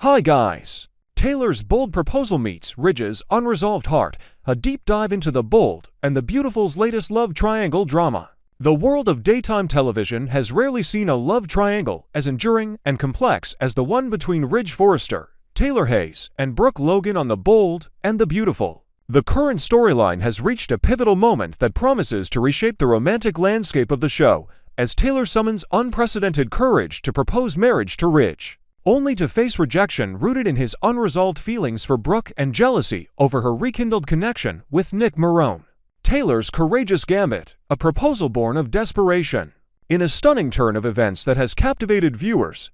Hi guys! Taylor's bold proposal meets Ridge's unresolved heart, a deep dive into the bold and the beautiful's latest love triangle drama. The world of daytime television has rarely seen a love triangle as enduring and complex as the one between Ridge Forrester, Taylor Hayes, and Brooke Logan on The Bold and the Beautiful. The current storyline has reached a pivotal moment that promises to reshape the romantic landscape of the show, as Taylor summons unprecedented courage to propose marriage to Ridge, only to face rejection rooted in his unresolved feelings for Brooke and jealousy over her rekindled connection with Nick Marone. Taylor's courageous gambit, a proposal born of desperation. In a stunning turn of events that has captivated viewers,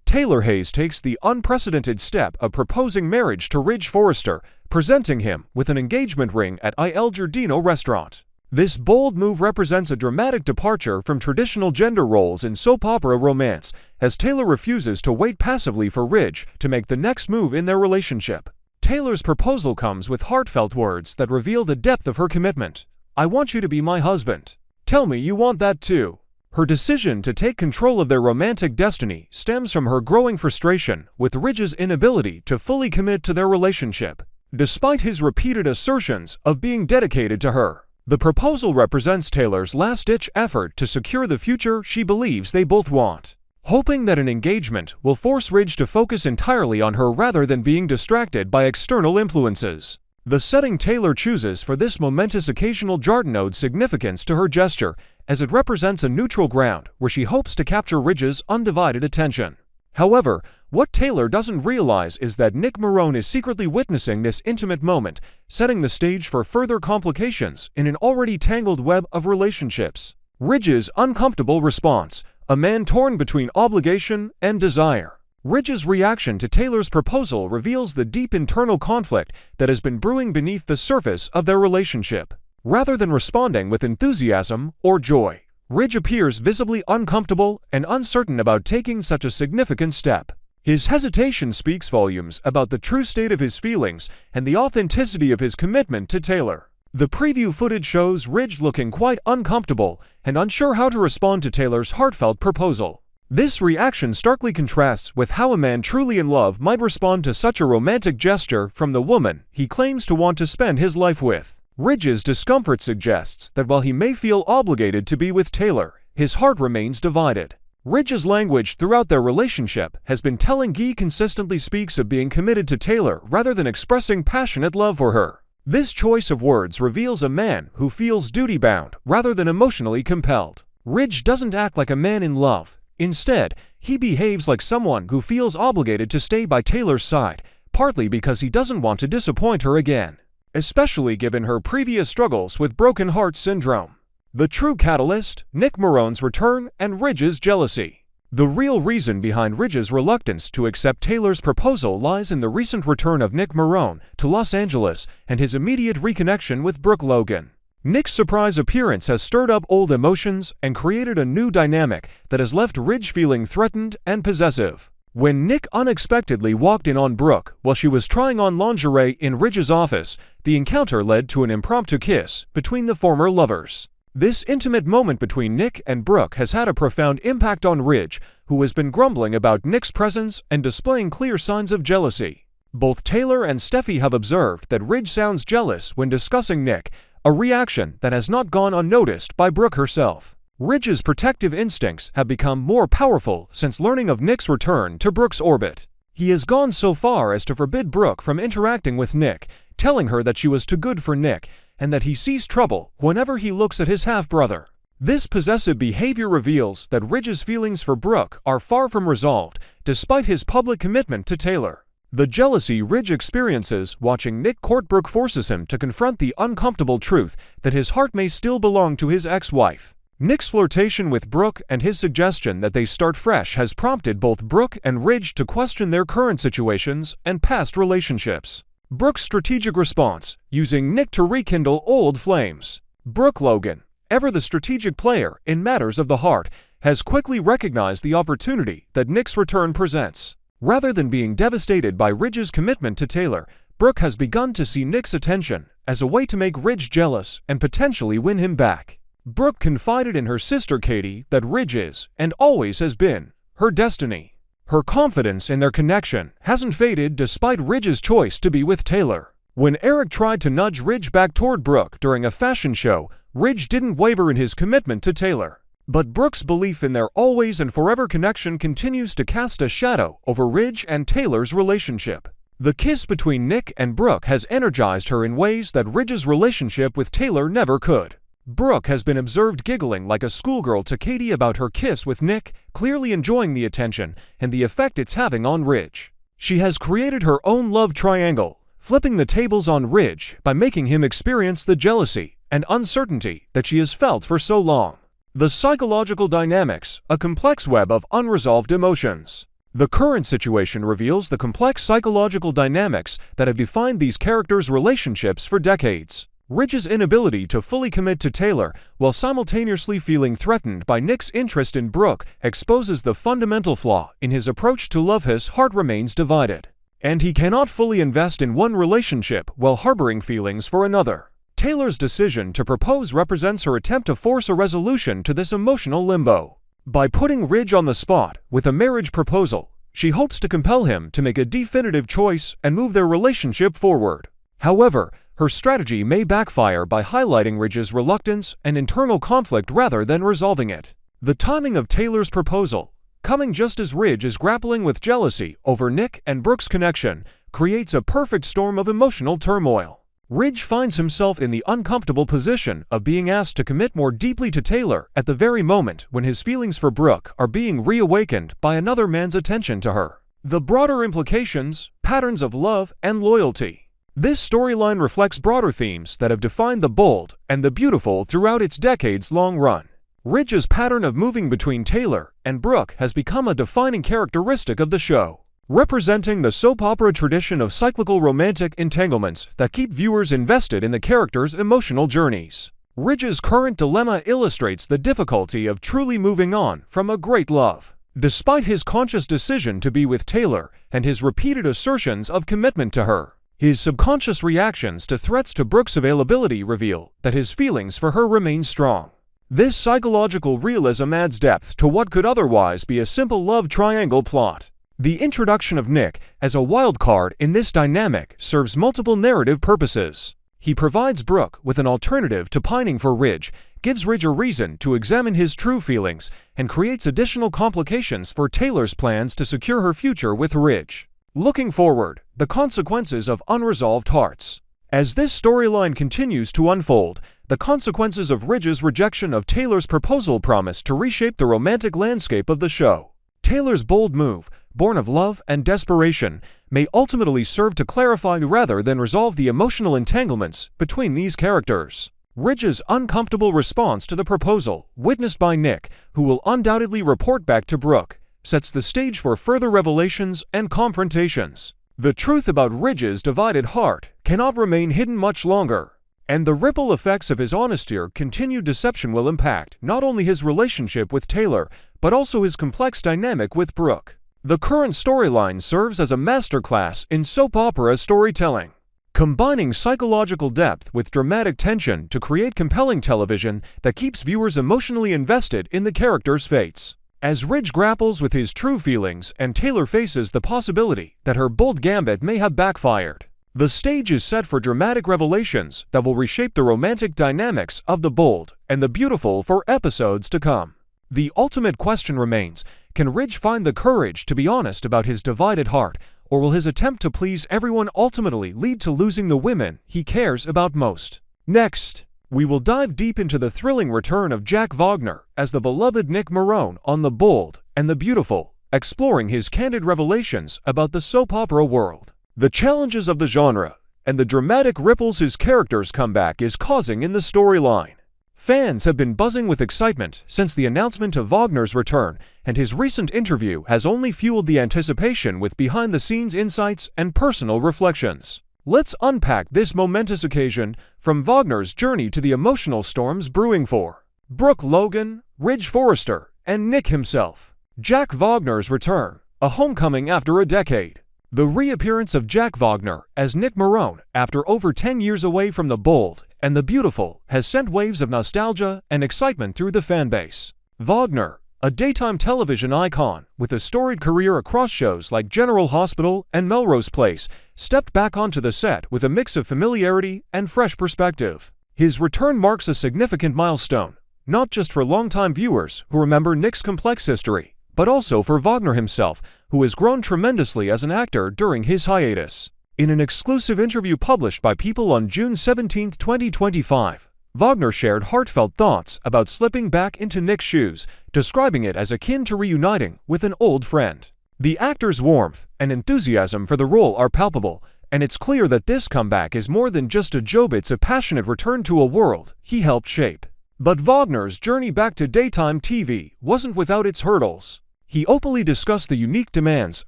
Taylor Hayes takes the unprecedented step of proposing marriage to Ridge Forrester, presenting him with an engagement ring at Il Giardino restaurant. This bold move represents a dramatic departure from traditional gender roles in soap opera romance, as Taylor refuses to wait passively for Ridge to make the next move in their relationship. Taylor's proposal comes with heartfelt words that reveal the depth of her commitment. "I want you to be my husband. Tell me you want that too." Her decision to take control of their romantic destiny stems from her growing frustration with Ridge's inability to fully commit to their relationship, despite his repeated assertions of being dedicated to her. The proposal represents Taylor's last-ditch effort to secure the future she believes they both want, hoping that an engagement will force Ridge to focus entirely on her rather than being distracted by external influences. The setting Taylor chooses for this momentous occasional ode significance to her gesture, as it represents a neutral ground where she hopes to capture Ridge's undivided attention. However, what Taylor doesn't realize is that Nick Marone is secretly witnessing this intimate moment, setting the stage for further complications in an already tangled web of relationships. Ridge's uncomfortable response, a man torn between obligation and desire. Ridge's reaction to Taylor's proposal reveals the deep internal conflict that has been brewing beneath the surface of their relationship. Rather than responding with enthusiasm or joy, Ridge appears visibly uncomfortable and uncertain about taking such a significant step. His hesitation speaks volumes about the true state of his feelings and the authenticity of his commitment to Taylor. The preview footage shows Ridge looking quite uncomfortable and unsure how to respond to Taylor's heartfelt proposal. This reaction starkly contrasts with how a man truly in love might respond to such a romantic gesture from the woman he claims to want to spend his life with. Ridge's discomfort suggests that while he may feel obligated to be with Taylor, his heart remains divided. Ridge's language throughout their relationship has been telling. He consistently speaks of being committed to Taylor rather than expressing passionate love for her. This choice of words reveals a man who feels duty-bound rather than emotionally compelled. Ridge doesn't act like a man in love. Instead, he behaves like someone who feels obligated to stay by Taylor's side, partly because he doesn't want to disappoint her again, especially given her previous struggles with broken heart syndrome. The true catalyst, Nick Marone's return and Ridge's jealousy. The real reason behind Ridge's reluctance to accept Taylor's proposal lies in the recent return of Nick Marone to Los Angeles and his immediate reconnection with Brooke Logan. Nick's surprise appearance has stirred up old emotions and created a new dynamic that has left Ridge feeling threatened and possessive. When Nick unexpectedly walked in on Brooke while she was trying on lingerie in Ridge's office, the encounter led to an impromptu kiss between the former lovers. This intimate moment between Nick and Brooke has had a profound impact on Ridge, who has been grumbling about Nick's presence and displaying clear signs of jealousy. Both Taylor and Steffi have observed that Ridge sounds jealous when discussing Nick, a reaction that has not gone unnoticed by Brooke herself. Ridge's protective instincts have become more powerful since learning of Nick's return to Brooke's orbit. He has gone so far as to forbid Brooke from interacting with Nick, telling her that she was too good for Nick and that he sees trouble whenever he looks at his half-brother. This possessive behavior reveals that Ridge's feelings for Brooke are far from resolved, despite his public commitment to Taylor. The jealousy Ridge experiences watching Nick court Brooke forces him to confront the uncomfortable truth that his heart may still belong to his ex-wife. Nick's flirtation with Brooke and his suggestion that they start fresh has prompted both Brooke and Ridge to question their current situations and past relationships. Brooke's strategic response, using Nick to rekindle old flames. Brooke Logan, ever the strategic player in matters of the heart, has quickly recognized the opportunity that Nick's return presents. Rather than being devastated by Ridge's commitment to Taylor, Brooke has begun to see Nick's attention as a way to make Ridge jealous and potentially win him back. Brooke confided in her sister Katie that Ridge is, and always has been, her destiny. Her confidence in their connection hasn't faded despite Ridge's choice to be with Taylor. When Eric tried to nudge Ridge back toward Brooke during a fashion show, Ridge didn't waver in his commitment to Taylor. But Brooke's belief in their always and forever connection continues to cast a shadow over Ridge and Taylor's relationship. The kiss between Nick and Brooke has energized her in ways that Ridge's relationship with Taylor never could. Brooke has been observed giggling like a schoolgirl to Katie about her kiss with Nick, clearly enjoying the attention and the effect it's having on Ridge. She has created her own love triangle, flipping the tables on Ridge by making him experience the jealousy and uncertainty that she has felt for so long. The psychological dynamics, a complex web of unresolved emotions. The current situation reveals the complex psychological dynamics that have defined these characters' relationships for decades. Ridge's inability to fully commit to Taylor while simultaneously feeling threatened by Nick's interest in Brooke exposes the fundamental flaw in his approach to love. His heart remains divided, and he cannot fully invest in one relationship while harboring feelings for another. Taylor's decision to propose represents her attempt to force a resolution to this emotional limbo. By putting Ridge on the spot with a marriage proposal, she hopes to compel him to make a definitive choice and move their relationship forward. However, her strategy may backfire by highlighting Ridge's reluctance and internal conflict rather than resolving it. The timing of Taylor's proposal, coming just as Ridge is grappling with jealousy over Nick and Brooke's connection, creates a perfect storm of emotional turmoil. Ridge finds himself in the uncomfortable position of being asked to commit more deeply to Taylor at the very moment when his feelings for Brooke are being reawakened by another man's attention to her. The broader implications, patterns of love and loyalty. This storyline reflects broader themes that have defined the bold and the beautiful throughout its decades-long run. Ridge's pattern of moving between Taylor and Brooke has become a defining characteristic of the show, representing the soap opera tradition of cyclical romantic entanglements that keep viewers invested in the characters' emotional journeys. Ridge's current dilemma illustrates the difficulty of truly moving on from a great love. Despite his conscious decision to be with Taylor and his repeated assertions of commitment to her, his subconscious reactions to threats to Brooke's availability reveal that his feelings for her remain strong. This psychological realism adds depth to what could otherwise be a simple love triangle plot. The introduction of Nick as a wild card in this dynamic serves multiple narrative purposes. He provides Brooke with an alternative to pining for Ridge, gives Ridge a reason to examine his true feelings, and creates additional complications for Taylor's plans to secure her future with Ridge. Looking forward, the consequences of unresolved hearts. As this storyline continues to unfold, the consequences of Ridge's rejection of Taylor's proposal promise to reshape the romantic landscape of the show. Taylor's bold move, born of love and desperation, may ultimately serve to clarify rather than resolve the emotional entanglements between these characters. Ridge's uncomfortable response to the proposal, witnessed by Nick, who will undoubtedly report back to Brooke, sets the stage for further revelations and confrontations. The truth about Ridge's divided heart cannot remain hidden much longer, and the ripple effects of his honesty or continued deception will impact not only his relationship with Taylor, but also his complex dynamic with Brooke. The current storyline serves as a masterclass in soap opera storytelling, combining psychological depth with dramatic tension to create compelling television that keeps viewers emotionally invested in the characters' fates. As Ridge grapples with his true feelings and Taylor faces the possibility that her bold gambit may have backfired, the stage is set for dramatic revelations that will reshape the romantic dynamics of the bold and the beautiful for episodes to come. The ultimate question remains, can Ridge find the courage to be honest about his divided heart, or will his attempt to please everyone ultimately lead to losing the women he cares about most? Next, we will dive deep into the thrilling return of Jack Vagner as the beloved Nick Marone on The Bold and the Beautiful, exploring his candid revelations about the soap opera world, the challenges of the genre, and the dramatic ripples his character's comeback is causing in the storyline. Fans have been buzzing with excitement since the announcement of Vagner's return, and his recent interview has only fueled the anticipation with behind-the-scenes insights and personal reflections. Let's unpack this momentous occasion, from Vagner's journey to the emotional storms brewing for Brooke Logan, Ridge Forrester, and Nick himself. Jack Vagner's return, a homecoming after a decade. The reappearance of Jack Vagner as Nick Marone after over 10 years away from The Bold and the Beautiful has sent waves of nostalgia and excitement through the fanbase. Vagner, A daytime television icon with a storied career across shows like General Hospital and Melrose Place, stepped back onto the set with a mix of familiarity and fresh perspective. His return marks a significant milestone, not just for longtime viewers who remember Nick's complex history, but also for Vagner himself, who has grown tremendously as an actor during his hiatus. In an exclusive interview published by People on June 17, 2025, Vagner shared heartfelt thoughts about slipping back into Nick's shoes, describing it as akin to reuniting with an old friend. The actor's warmth and enthusiasm for the role are palpable, and it's clear that this comeback is more than just a job, it's a passionate return to a world he helped shape. But Vagner's journey back to daytime TV wasn't without its hurdles. He openly discussed the unique demands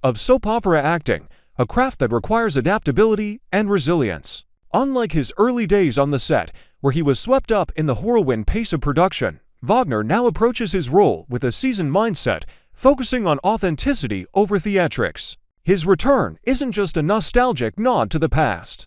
of soap opera acting, a craft that requires adaptability and resilience. Unlike his early days on the set, where he was swept up in the whirlwind pace of production, Vagner now approaches his role with a seasoned mindset, focusing on authenticity over theatrics. His return isn't just a nostalgic nod to the past.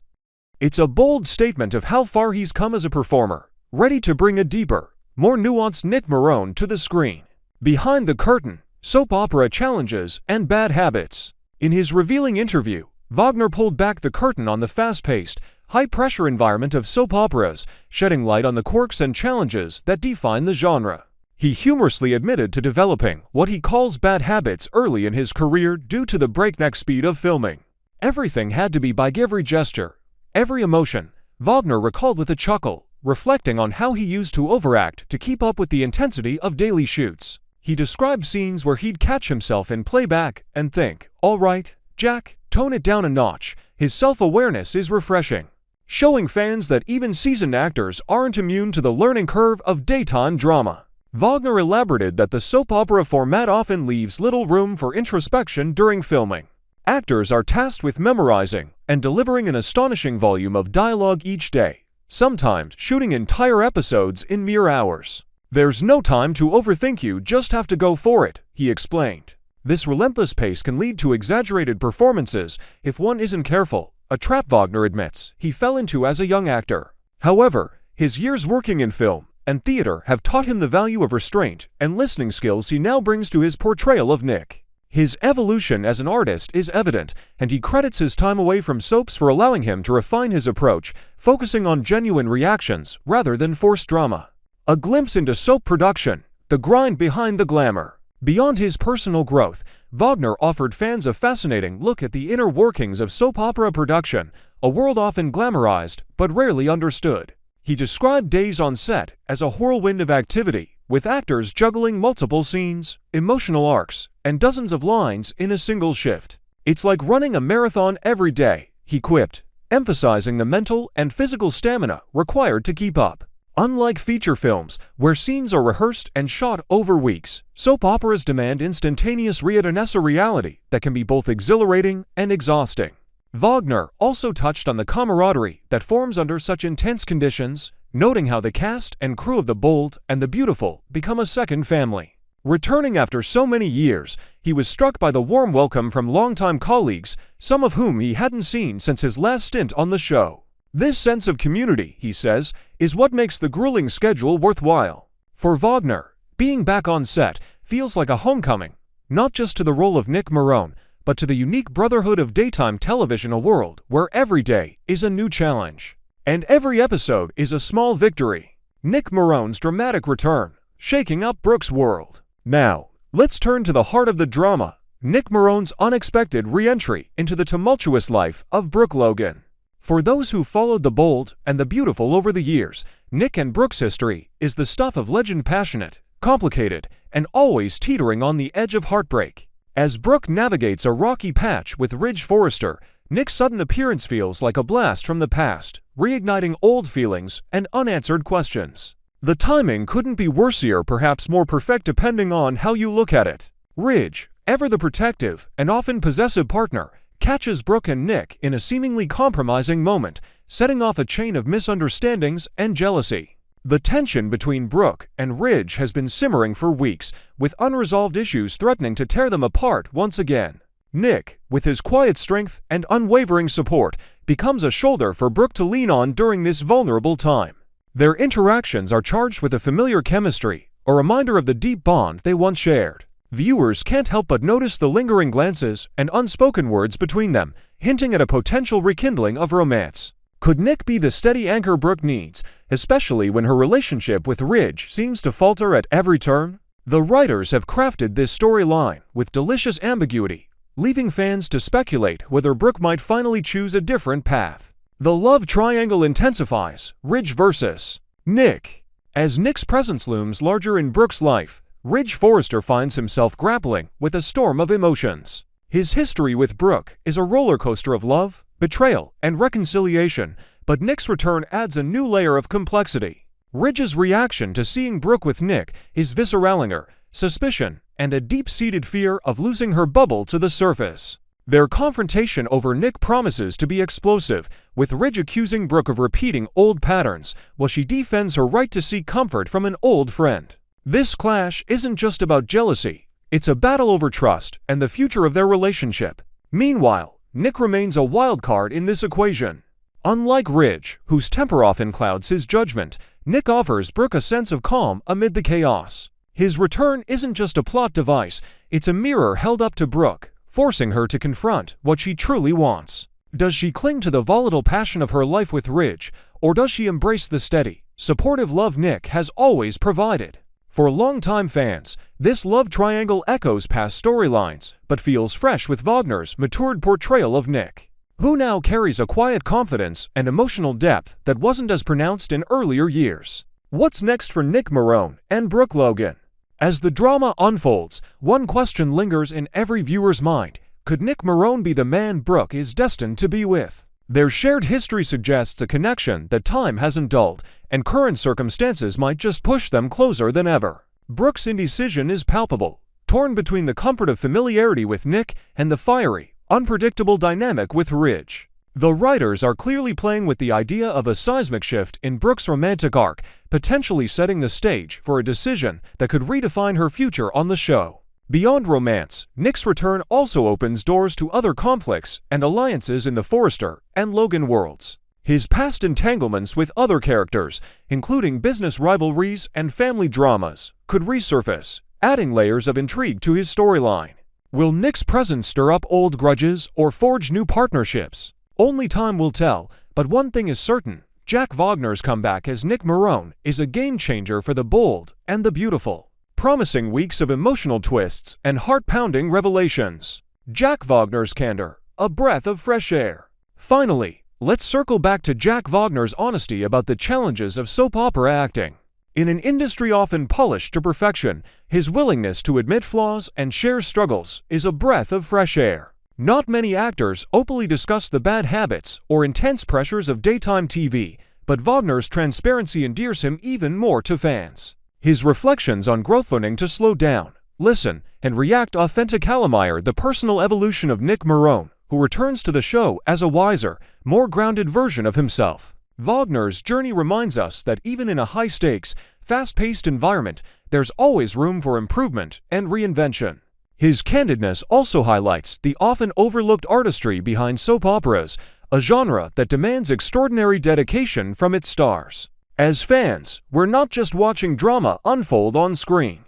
It's a bold statement of how far he's come as a performer, ready to bring a deeper, more nuanced Nick Marone to the screen. Behind the curtain, soap opera challenges and bad habits. In his revealing interview, Vagner pulled back the curtain on the fast-paced, high-pressure environment of soap operas, shedding light on the quirks and challenges that define the genre. He humorously admitted to developing what he calls bad habits early in his career due to the breakneck speed of filming. Everything had to be by every gesture, every emotion, Vagner recalled with a chuckle, reflecting on how he used to overact to keep up with the intensity of daily shoots. He described scenes where he'd catch himself in playback and think, "All right, Jack, tone it down a notch." His self-awareness is refreshing, showing fans that even seasoned actors aren't immune to the learning curve of daytime drama. Vagner elaborated that the soap opera format often leaves little room for introspection during filming. Actors are tasked with memorizing and delivering an astonishing volume of dialogue each day, sometimes shooting entire episodes in mere hours. "There's no time to overthink, you just have to go for it," he explained. This relentless pace can lead to exaggerated performances if one isn't careful, a trap Vagner admits he fell into as a young actor. However, his years working in film and theater have taught him the value of restraint and listening skills he now brings to his portrayal of Nick. His evolution as an artist is evident, and he credits his time away from soaps for allowing him to refine his approach, focusing on genuine reactions rather than forced drama. A glimpse into soap production, the grind behind the glamour. Beyond his personal growth, Vagner offered fans a fascinating look at the inner workings of soap opera production, a world often glamorized but rarely understood. He described days on set as a whirlwind of activity, with actors juggling multiple scenes, emotional arcs, and dozens of lines in a single shift. "It's like running a marathon every day," he quipped, emphasizing the mental and physical stamina required to keep up. Unlike feature films, where scenes are rehearsed and shot over weeks, soap operas demand instantaneous reality that can be both exhilarating and exhausting. Vagner also touched on the camaraderie that forms under such intense conditions, noting how the cast and crew of The Bold and the Beautiful become a second family. Returning after so many years, he was struck by the warm welcome from longtime colleagues, some of whom he hadn't seen since his last stint on the show. "This sense of community," he says, "is what makes the grueling schedule worthwhile." For Vagner, being back on set feels like a homecoming, not just to the role of Nick Marone, but to the unique brotherhood of daytime television, a world where every day is a new challenge, and every episode is a small victory. Nick Marone's dramatic return, shaking up Brooke's world. Now, let's turn to the heart of the drama, Nick Marone's unexpected re-entry into the tumultuous life of Brooke Logan. For those who followed The Bold and the Beautiful over the years, Nick and Brooke's history is the stuff of legend, passionate, complicated, and always teetering on the edge of heartbreak. As Brooke navigates a rocky patch with Ridge Forrester, Nick's sudden appearance feels like a blast from the past, reigniting old feelings and unanswered questions. The timing couldn't be worsier, perhaps more perfect depending on how you look at it. Ridge, ever the protective and often possessive partner, catches Brooke and Nick in a seemingly compromising moment, setting off a chain of misunderstandings and jealousy. The tension between Brooke and Ridge has been simmering for weeks, with unresolved issues threatening to tear them apart once again. Nick, with his quiet strength and unwavering support, becomes a shoulder for Brooke to lean on during this vulnerable time. Their interactions are charged with a familiar chemistry, a reminder of the deep bond they once shared. Viewers can't help but notice the lingering glances and unspoken words between them, hinting at a potential rekindling of romance. Could Nick be the steady anchor Brooke needs, especially when her relationship with Ridge seems to falter at every turn? The writers have crafted this storyline with delicious ambiguity, leaving fans to speculate whether Brooke might finally choose a different path. The love triangle intensifies, Ridge versus Nick. As Nick's presence looms larger in Brooke's life, Ridge Forrester finds himself grappling with a storm of emotions. His history with Brooke is a roller coaster of love, betrayal, and reconciliation, but Nick's return adds a new layer of complexity. Ridge's reaction to seeing Brooke with Nick is visceral anger, suspicion, and a deep-seated fear of losing her bubble to the surface. Their confrontation over Nick promises to be explosive, with Ridge accusing Brooke of repeating old patterns, while she defends her right to seek comfort from an old friend. This clash isn't just about jealousy, it's a battle over trust and the future of their relationship. Meanwhile, Nick remains a wild card in this equation. Unlike Ridge, whose temper often clouds his judgment, Nick offers Brooke a sense of calm amid the chaos. His return isn't just a plot device, it's a mirror held up to Brooke, forcing her to confront what she truly wants. Does she cling to the volatile passion of her life with Ridge, or does she embrace the steady, supportive love Nick has always provided? For longtime fans, this love triangle echoes past storylines, but feels fresh with Vagner's matured portrayal of Nick, who now carries a quiet confidence and emotional depth that wasn't as pronounced in earlier years. What's next for Nick Marone and Brooke Logan? As the drama unfolds, one question lingers in every viewer's mind. Could Nick Marone be the man Brooke is destined to be with? Their shared history suggests a connection that time hasn't dulled, and current circumstances might just push them closer than ever. Brooke's indecision is palpable, torn between the comfort of familiarity with Nick and the fiery, unpredictable dynamic with Ridge. The writers are clearly playing with the idea of a seismic shift in Brooke's romantic arc, potentially setting the stage for a decision that could redefine her future on the show. Beyond romance, Nick's return also opens doors to other conflicts and alliances in the Forrester and Logan worlds. His past entanglements with other characters, including business rivalries and family dramas, could resurface, adding layers of intrigue to his storyline. Will Nick's presence stir up old grudges or forge new partnerships? Only time will tell, but one thing is certain: Jack Vagner's comeback as Nick Marone is a game-changer for the bold and the beautiful, promising weeks of emotional twists and heart-pounding revelations. Jack Vagner's candor, a breath of fresh air. Finally, let's circle back to Jack Vagner's honesty about the challenges of soap opera acting. In an industry often polished to perfection, his willingness to admit flaws and share struggles is a breath of fresh air. Not many actors openly discuss the bad habits or intense pressures of daytime TV, but Vagner's transparency endears him even more to fans. His reflections on growth, learning to slow down, listen, and react authentically admire the personal evolution of Nick Marone, who returns to the show as a wiser, more grounded version of himself. Vagner's journey reminds us that even in a high-stakes, fast-paced environment, there's always room for improvement and reinvention. His candidness also highlights the often overlooked artistry behind soap operas, a genre that demands extraordinary dedication from its stars. As fans, we're not just watching drama unfold on screen.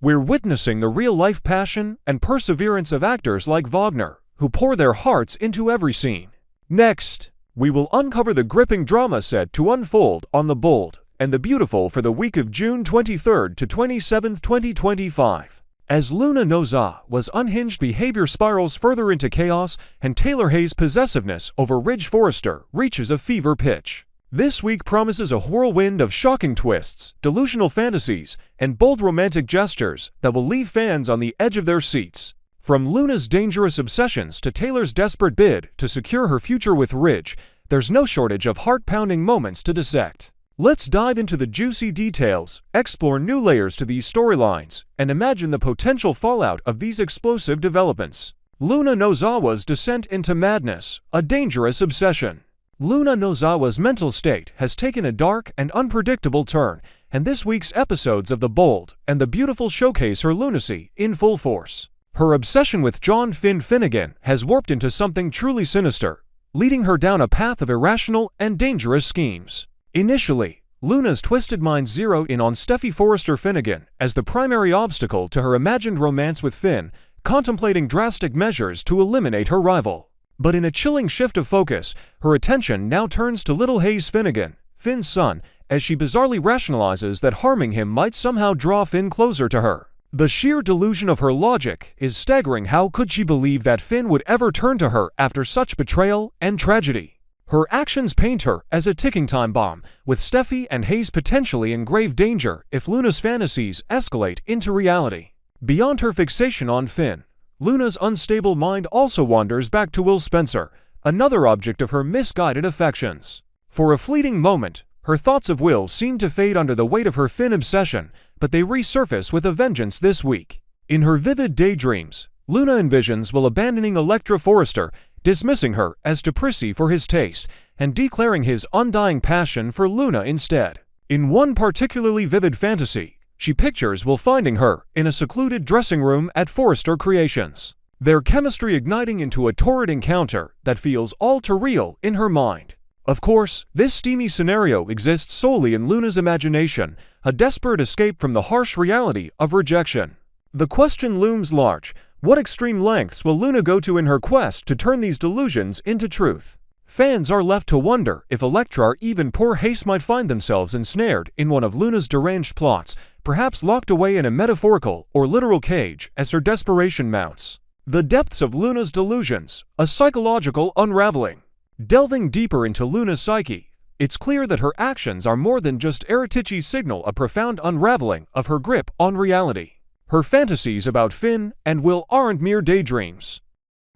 We're witnessing the real-life passion and perseverance of actors like Vagner, who pour their hearts into every scene. Next, we will uncover the gripping drama set to unfold on The Bold and the Beautiful for the week of June 23rd to 27th, 2025. As Luna Nozawa's unhinged behavior spirals further into chaos and Taylor Hayes' possessiveness over Ridge Forrester reaches a fever pitch. This week promises a whirlwind of shocking twists, delusional fantasies, and bold romantic gestures that will leave fans on the edge of their seats. From Luna's dangerous obsessions to Taylor's desperate bid to secure her future with Ridge, there's no shortage of heart-pounding moments to dissect. Let's dive into the juicy details, explore new layers to these storylines, and imagine the potential fallout of these explosive developments. Luna Nozawa's descent into madness, a dangerous obsession. Luna Nozawa's mental state has taken a dark and unpredictable turn, and this week's episodes of The Bold and the Beautiful showcase her lunacy in full force. Her obsession with John Finnegan has warped into something truly sinister, leading her down a path of irrational and dangerous schemes. Initially, Luna's twisted mind zeroed in on Steffi Forrester Finnegan as the primary obstacle to her imagined romance with Finn, contemplating drastic measures to eliminate her rival. But in a chilling shift of focus, her attention now turns to little Hayes Finnegan, Finn's son, as she bizarrely rationalizes that harming him might somehow draw Finn closer to her. The sheer delusion of her logic is staggering. How could she believe that Finn would ever turn to her after such betrayal and tragedy? Her actions paint her as a ticking time bomb, with Steffi and Hayes potentially in grave danger if Luna's fantasies escalate into reality. Beyond her fixation on Finn, Luna's unstable mind also wanders back to Will Spencer, another object of her misguided affections. For a fleeting moment, her thoughts of Will seem to fade under the weight of her Finn obsession, but they resurface with a vengeance this week. In her vivid daydreams, Luna envisions Will abandoning Electra Forrester, dismissing her as too prissy for his taste, and declaring his undying passion for Luna instead. In one particularly vivid fantasy, she pictures Will finding her in a secluded dressing room at Forrester Creations, their chemistry igniting into a torrid encounter that feels all too real in her mind. Of course, this steamy scenario exists solely in Luna's imagination, a desperate escape from the harsh reality of rejection. The question looms large: what extreme lengths will Luna go to in her quest to turn these delusions into truth? Fans are left to wonder if Electra or even poor Hayes might find themselves ensnared in one of Luna's deranged plots, perhaps locked away in a metaphorical or literal cage as her desperation mounts. The depths of Luna's delusions, a psychological unraveling. Delving deeper into Luna's psyche, it's clear that her actions are more than just Eretichi's signal, a profound unraveling of her grip on reality. Her fantasies about Finn and Will aren't mere daydreams.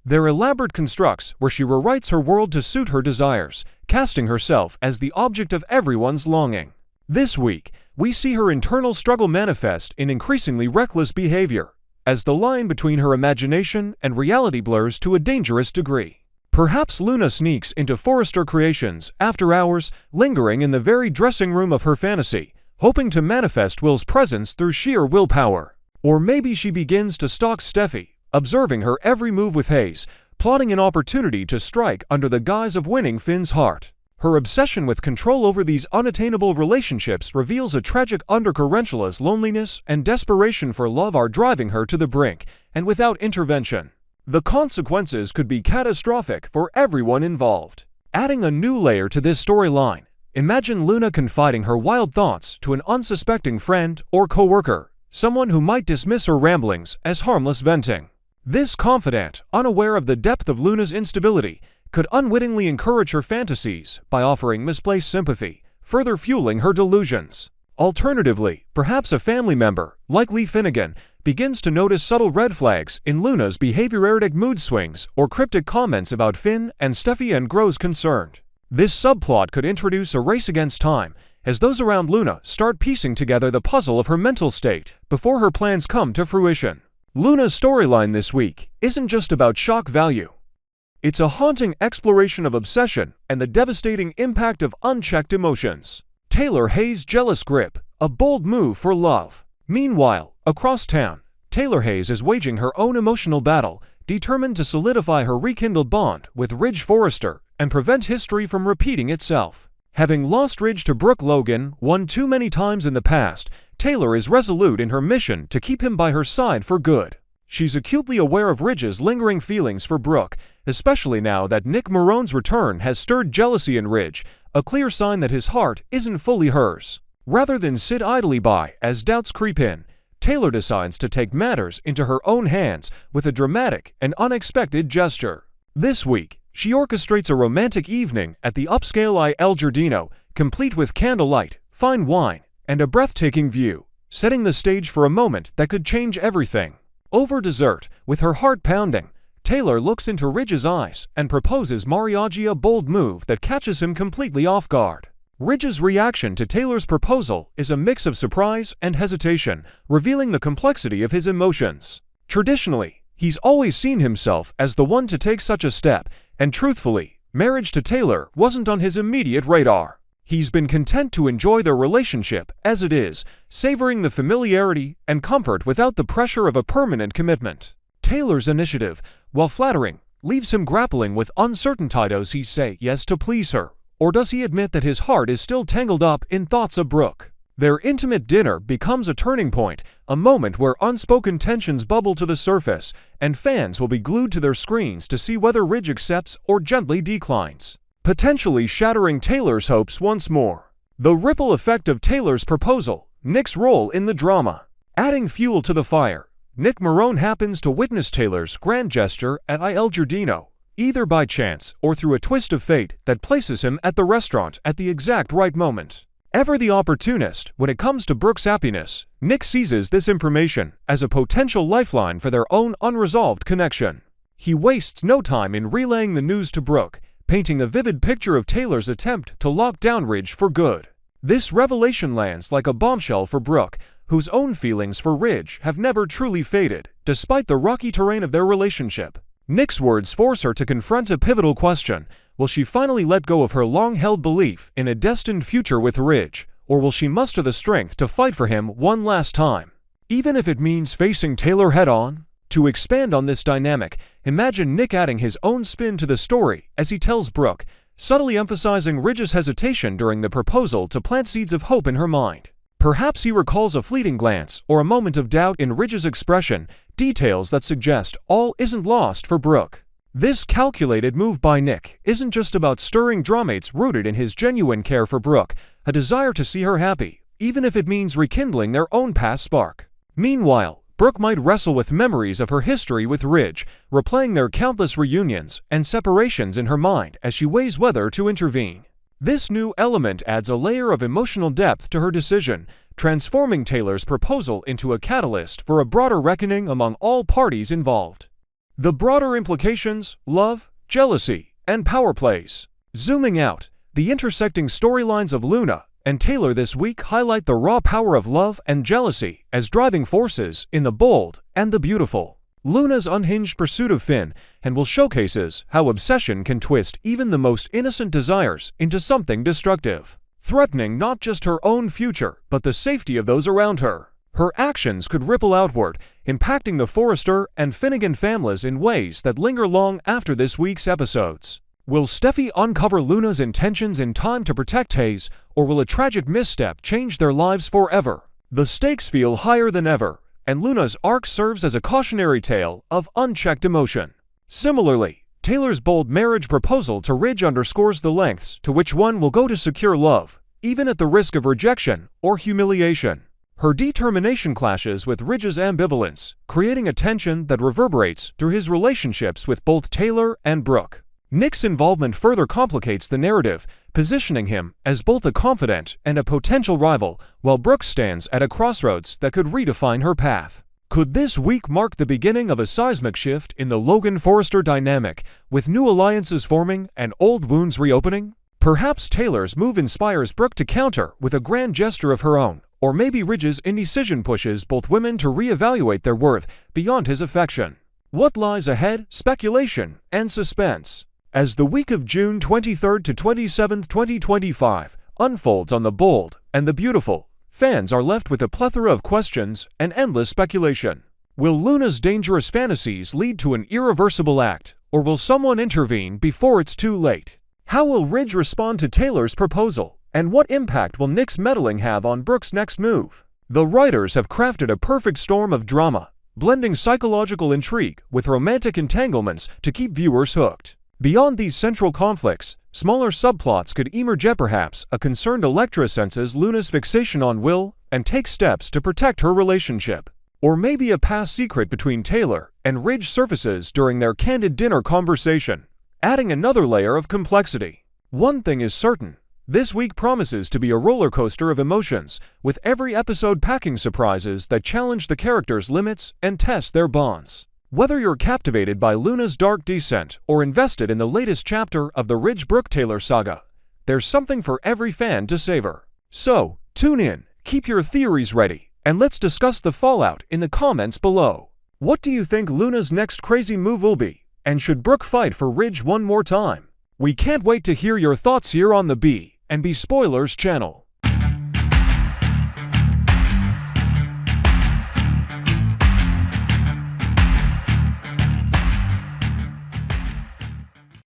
They're elaborate constructs where she rewrites her world to suit her desires, casting herself as the object of everyone's longing. This week, we see her internal struggle manifest in increasingly reckless behavior, as the line between her imagination and reality blurs to a dangerous degree. Perhaps Luna sneaks into Forrester Creations after hours, lingering in the very dressing room of her fantasy, hoping to manifest Will's presence through sheer willpower. Or maybe she begins to stalk Steffi, observing her every move with Hayes, plotting an opportunity to strike under the guise of winning Finn's heart. Her obsession with control over these unattainable relationships reveals a tragic undercurrent as loneliness and desperation for love are driving her to the brink, and without intervention, the consequences could be catastrophic for everyone involved. Adding a new layer to this storyline, imagine Luna confiding her wild thoughts to an unsuspecting friend or coworker, someone who might dismiss her ramblings as harmless venting. This confidant, unaware of the depth of Luna's instability, could unwittingly encourage her fantasies by offering misplaced sympathy, further fueling her delusions. Alternatively, perhaps a family member, like Lee Finnegan, begins to notice subtle red flags in Luna's behavior, erratic mood swings, or cryptic comments about Finn and Steffi, and grows concerned. This subplot could introduce a race against time, as those around Luna start piecing together the puzzle of her mental state before her plans come to fruition. Luna's storyline this week isn't just about shock value. It's a haunting exploration of obsession and the devastating impact of unchecked emotions. Taylor Hayes' jealous grip, a bold move for love. Meanwhile, across town, Taylor Hayes is waging her own emotional battle, determined to solidify her rekindled bond with Ridge Forrester and prevent history from repeating itself. Having lost Ridge to Brooke Logan one too many times in the past, Taylor is resolute in her mission to keep him by her side for good. She's acutely aware of Ridge's lingering feelings for Brooke, especially now that Nick Marone's return has stirred jealousy in Ridge, a clear sign that his heart isn't fully hers. Rather than sit idly by as doubts creep in, Taylor decides to take matters into her own hands with a dramatic and unexpected gesture. This week, she orchestrates a romantic evening at the upscale Il Giardino, complete with candlelight, fine wine, and a breathtaking view, setting the stage for a moment that could change everything. Over dessert, with her heart pounding, Taylor looks into Ridge's eyes and proposes mariage, a bold move that catches him completely off guard. Ridge's reaction to Taylor's proposal is a mix of surprise and hesitation, revealing the complexity of his emotions. Traditionally, he's always seen himself as the one to take such a step, and truthfully, marriage to Taylor wasn't on his immediate radar. He's been content to enjoy their relationship as it is, savoring the familiarity and comfort without the pressure of a permanent commitment. Taylor's initiative, while flattering, leaves him grappling with uncertainty. Does he say yes to please her, or does he admit that his heart is still tangled up in thoughts of Brooke? Their intimate dinner becomes a turning point, a moment where unspoken tensions bubble to the surface, and fans will be glued to their screens to see whether Ridge accepts or gently declines, potentially shattering Taylor's hopes once more. The ripple effect of Taylor's proposal, Nick's role in the drama. Adding fuel to the fire, Nick Marone happens to witness Taylor's grand gesture at Il Giardino, either by chance or through a twist of fate that places him at the restaurant at the exact right moment. Ever the opportunist when it comes to Brooke's happiness, Nick seizes this information as a potential lifeline for their own unresolved connection. He wastes no time in relaying the news to Brooke, painting a vivid picture of Taylor's attempt to lock down Ridge for good. This revelation lands like a bombshell for Brooke, whose own feelings for Ridge have never truly faded, despite the rocky terrain of their relationship. Nick's words force her to confront a pivotal question. Will she finally let go of her long-held belief in a destined future with Ridge, or will she muster the strength to fight for him one last time, even if it means facing Taylor head-on? To expand on this dynamic, imagine Nick adding his own spin to the story as he tells Brooke, subtly emphasizing Ridge's hesitation during the proposal to plant seeds of hope in her mind. Perhaps he recalls a fleeting glance or a moment of doubt in Ridge's expression, details that suggest all isn't lost for Brooke. This calculated move by Nick isn't just about stirring drama, it's rooted in his genuine care for Brooke, a desire to see her happy, even if it means rekindling their own past spark. Meanwhile, Brooke might wrestle with memories of her history with Ridge, replaying their countless reunions and separations in her mind as she weighs whether to intervene. This new element adds a layer of emotional depth to her decision, transforming Taylor's proposal into a catalyst for a broader reckoning among all parties involved. The broader implications: love, jealousy, and power plays. Zooming out, the intersecting storylines of Luna and Taylor this week highlight the raw power of love and jealousy as driving forces in the bold and the beautiful. Luna's unhinged pursuit of Finn and will showcases how obsession can twist even the most innocent desires into something destructive, threatening not just her own future but the safety of those around her. Her actions could ripple outward, impacting the Forrester and Finnegan families in ways that linger long after this week's episodes. Will Steffi uncover Luna's intentions in time to protect Hayes, or will a tragic misstep change their lives forever? The stakes feel higher than ever, and Luna's arc serves as a cautionary tale of unchecked emotion. Similarly, Taylor's bold marriage proposal to Ridge underscores the lengths to which one will go to secure love, even at the risk of rejection or humiliation. Her determination clashes with Ridge's ambivalence, creating a tension that reverberates through his relationships with both Taylor and Brooke. Nick's involvement further complicates the narrative, positioning him as both a confidant and a potential rival, while Brooke stands at a crossroads that could redefine her path. Could this week mark the beginning of a seismic shift in the Logan-Forrester dynamic, with new alliances forming and old wounds reopening? Perhaps Taylor's move inspires Brooke to counter with a grand gesture of her own, or maybe Ridge's indecision pushes both women to reevaluate their worth beyond his affection. What lies ahead? Speculation and suspense. As the week of June 23rd to 27th, 2025 unfolds on the bold and the beautiful, fans are left with a plethora of questions and endless speculation. Will Luna's dangerous fantasies lead to an irreversible act, or will someone intervene before it's too late? How will Ridge respond to Taylor's proposal, and what impact will Nick's meddling have on Brooke's next move? The writers have crafted a perfect storm of drama, blending psychological intrigue with romantic entanglements to keep viewers hooked. Beyond these central conflicts, smaller subplots could emerge. Perhaps a concerned Elektra senses Luna's fixation on Will and takes steps to protect her relationship. Or maybe a past secret between Taylor and Ridge surfaces during their candid dinner conversation, adding another layer of complexity. One thing is certain: this week promises to be a roller coaster of emotions, with every episode packing surprises that challenge the characters' limits and test their bonds. Whether you're captivated by Luna's dark descent or invested in the latest chapter of the Ridge-Brooke-Taylor saga, there's something for every fan to savor. So, tune in, keep your theories ready, and let's discuss the fallout in the comments below. What do you think Luna's next crazy move will be? And should Brooke fight for Ridge one more time? We can't wait to hear your thoughts here on the B&B Spoilers channel.